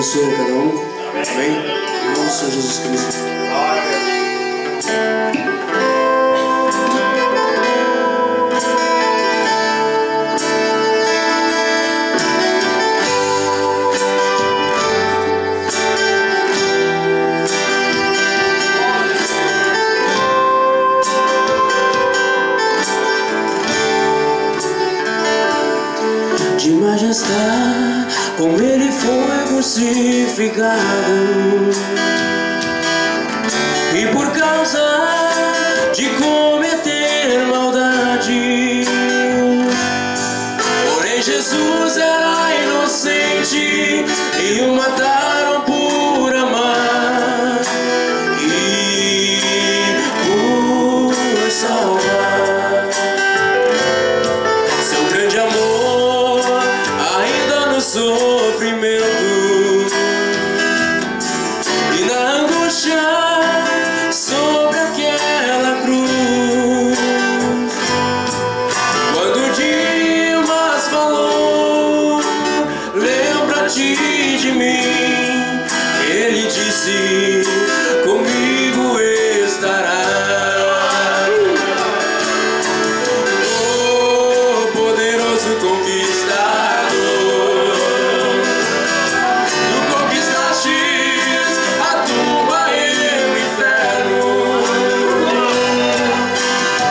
abençoe a cada um. Amém? Em nome do Senhor Jesus Cristo. De majestade, como ele foi crucificado, e por causa de cometer maldade, porém Jesus era inocente e o mataram por amar e por salvar. Seu grande amor ainda no sofrimento e na angústia sobre aquela cruz, quando Dimas falou, lembra-te de mim, ele disse, comigo estará. Oh, poderoso conquistador, tu conquistaste a tumba e o inferno,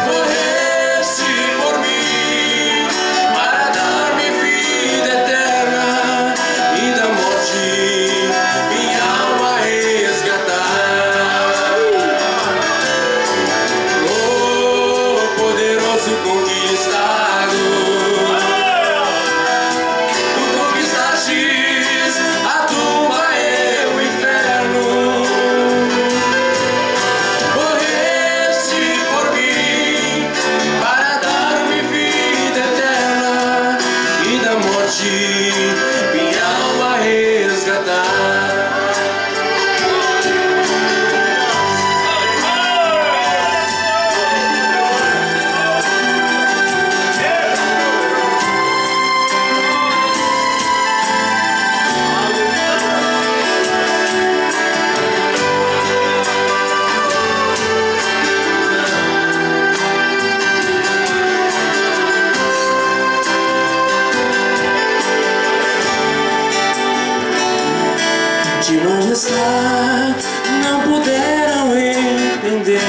morreste por mim para dar-me vida eterna e da morte minha alma resgatar. Oh, poderoso conquistador, tu conquistaste a tumba e o inferno, morreste por mim para dar-me vida eterna e da morte minha alma resgatar. De majestade não puderam entender